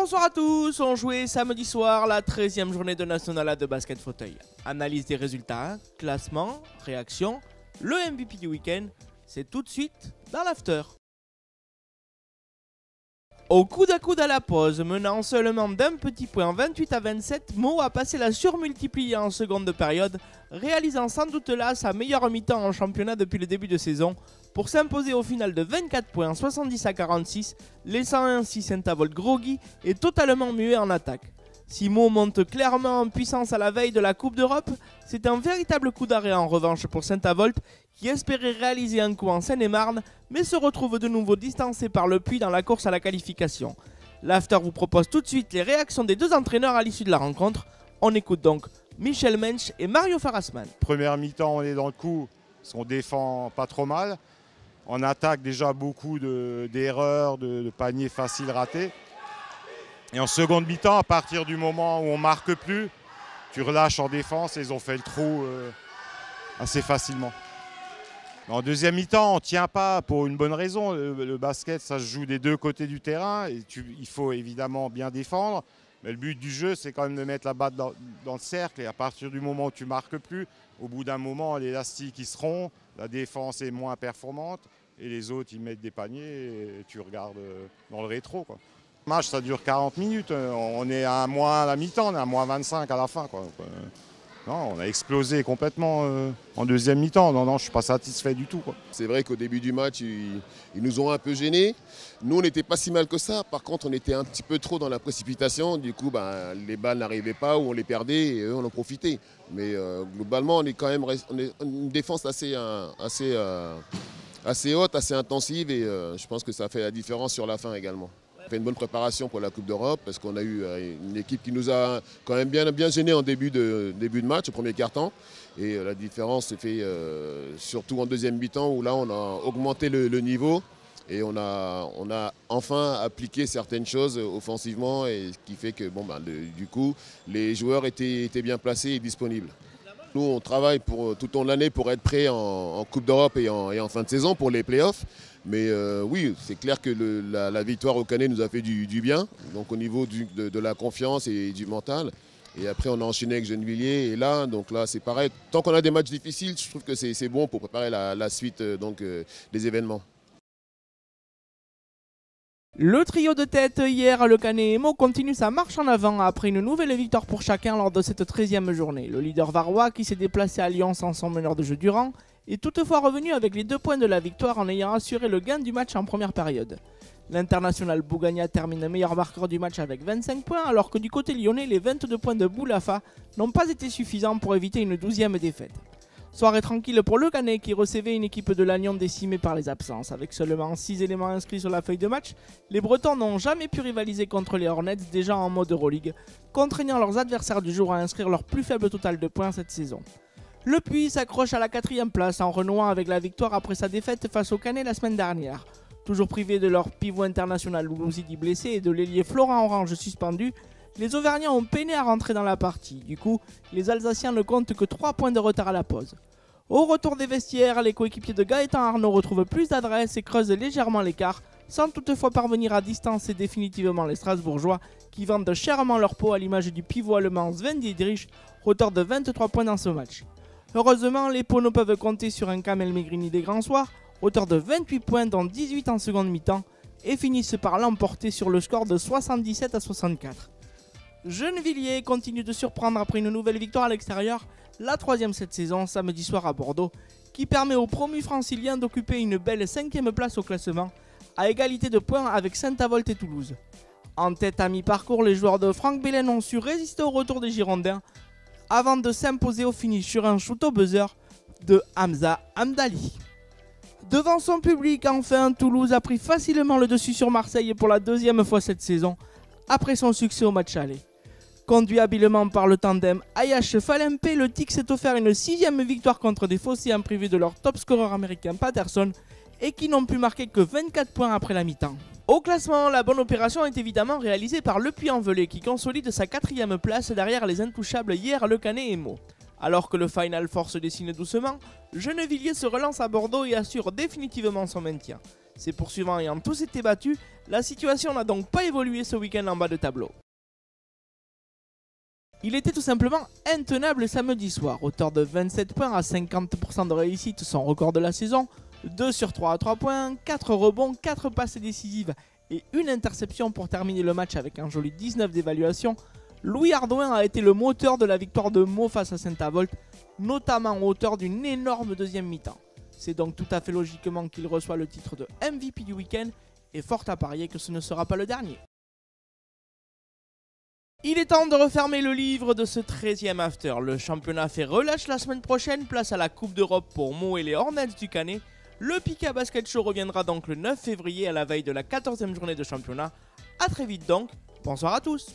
Bonsoir à tous, on jouait samedi soir la 13e journée de National A de basket fauteuil. Analyse des résultats, classement, réaction, le MVP du week-end, c'est tout de suite dans l'after. Au coude à la pause, menant seulement d'un petit point 28-27, Meaux a passé la surmultipliée en seconde période, réalisant sans doute là sa meilleure mi-temps en championnat depuis le début de saison, pour s'imposer au final de 24 points 70-46, laissant ainsi Saint-Avold groggy et totalement muet en attaque. Si Meaux monte clairement en puissance à la veille de la Coupe d'Europe, c'est un véritable coup d'arrêt en revanche pour Saint-Avold qui espérait réaliser un coup en Seine-et-Marne mais se retrouve de nouveau distancé par le Puy dans la course à la qualification. L'After vous propose tout de suite les réactions des deux entraîneurs à l'issue de la rencontre. On écoute donc Michel Mensch et Mario Farasman. Première mi-temps, on est dans le coup, parce qu'on défend pas trop mal. On attaque déjà beaucoup d'erreurs, de paniers faciles ratés. Et en seconde mi-temps, à partir du moment où on ne marque plus, tu relâches en défense et ils ont fait le trou assez facilement. En deuxième mi-temps, on ne tient pas pour une bonne raison. Le basket, ça se joue des deux côtés du terrain. Et il faut évidemment bien défendre. Mais le but du jeu, c'est quand même de mettre la balle dans le cercle. Et à partir du moment où tu ne marques plus, au bout d'un moment, l'élastique il se rompt, la défense est moins performante. Et les autres, ils mettent des paniers et tu regardes dans le rétro, quoi. Le match, ça dure 40 minutes. On est à moins à la mi-temps, on est à moins 25 à la fin, quoi. Non, on a explosé complètement en deuxième mi-temps. Non, je ne suis pas satisfait du tout, quoi. C'est vrai qu'au début du match, ils nous ont un peu gênés. Nous, on n'était pas si mal que ça. Par contre, on était un petit peu trop dans la précipitation. Du coup, les balles n'arrivaient pas ou on les perdait et eux, on en profitait. Mais globalement, on est quand même une défense assez haute, assez intensive. Et je pense que ça fait la différence sur la fin également. On fait une bonne préparation pour la Coupe d'Europe parce qu'on a eu une équipe qui nous a quand même bien gênés en début de match, au premier quart-temps. Et la différence s'est fait surtout en deuxième mi-temps où là on a augmenté le niveau et on a enfin appliqué certaines choses offensivement et ce qui fait que du coup les joueurs étaient bien placés et disponibles. Nous on travaille tout au long de l'année pour être prêts en Coupe d'Europe et en fin de saison pour les playoffs. Mais oui, c'est clair que la victoire au Canet nous a fait du bien, donc au niveau de la confiance et du mental. Et après, on a enchaîné avec Gennevilliers. Et là, c'est pareil. Tant qu'on a des matchs difficiles, je trouve que c'est bon pour préparer la suite des événements. Le trio de tête hier, le Canet et Meaux continue sa marche en avant après une nouvelle victoire pour chacun lors de cette 13e journée. Le leader varois qui s'est déplacé à Lyon sans son meneur de jeu Durand est toutefois revenu avec les 2 points de la victoire en ayant assuré le gain du match en première période. L'international Bougagna termine meilleur marqueur du match avec 25 points alors que du côté lyonnais, les 22 points de Boulafa n'ont pas été suffisants pour éviter une 12e défaite. Soirée tranquille pour le Canet qui recevait une équipe de Lannion décimée par les absences. Avec seulement 6 éléments inscrits sur la feuille de match, les Bretons n'ont jamais pu rivaliser contre les Hornets déjà en mode Euroleague, contraignant leurs adversaires du jour à inscrire leur plus faible total de points cette saison. Le Puy s'accroche à la 4e place en renouant avec la victoire après sa défaite face au Canet la semaine dernière. Toujours privés de leur pivot international Loulouzidi blessé et de l'ailier Florent Orange suspendu, les Auvergnats ont peiné à rentrer dans la partie. Du coup, les Alsaciens ne comptent que 3 points de retard à la pause. Au retour des vestiaires, les coéquipiers de Gaëtan Arnaud retrouvent plus d'adresse et creusent légèrement l'écart, sans toutefois parvenir à distancer définitivement les Strasbourgeois qui vendent chèrement leur peau à l'image du pivot allemand Sven Dietrich, auteur de 23 points dans ce match. Heureusement, les Paux ne peuvent compter sur un Kamel Megrini des grands soirs, auteur de 28 points dont 18 en seconde mi-temps, et finissent par l'emporter sur le score de 77-64. Gennevilliers continue de surprendre après une nouvelle victoire à l'extérieur, la 3e cette saison, samedi soir à Bordeaux, qui permet aux promus franciliens d'occuper une belle 5e place au classement, à égalité de points avec Saint-Avold et Toulouse. En tête à mi-parcours, les joueurs de Franck Belen ont su résister au retour des Girondins, avant de s'imposer au finish sur un shoot au buzzer de Hamza Hamdali. Devant son public, enfin, Toulouse a pris facilement le dessus sur Marseille pour la 2e fois cette saison, après son succès au match aller. Conduit habilement par le tandem Ayash-Falempe, le TIC s'est offert une 6e victoire contre des Phocéens privés de leur top scoreur américain Patterson et qui n'ont pu marquer que 24 points après la mi-temps. Au classement, la bonne opération est évidemment réalisée par Le Puy-en-Velay qui consolide sa 4e place derrière les intouchables hier le Canet et Meaux. Alors que le Final Four se dessine doucement, Gennevilliers se relance à Bordeaux et assure définitivement son maintien. Ces poursuivants ayant tous été battus, la situation n'a donc pas évolué ce week-end en bas de tableau. Il était tout simplement intenable samedi soir, auteur de 27 points à 50% de réussite, son record de la saison, 2 sur 3 à 3 points, 4 rebonds, 4 passes décisives et une interception pour terminer le match avec un joli 19 d'évaluation. Louis Hardouin a été le moteur de la victoire de Meaux face à Saint-Avold, notamment en hauteur d'une énorme deuxième mi-temps. C'est donc tout à fait logiquement qu'il reçoit le titre de MVP du week-end et fort à parier que ce ne sera pas le dernier. Il est temps de refermer le livre de ce 13e after. Le championnat fait relâche la semaine prochaine, place à la Coupe d'Europe pour Meaux et les Hornets du Canet. Le Pika Basket Show reviendra donc le 9 février à la veille de la 14e journée de championnat. A très vite donc, bonsoir à tous.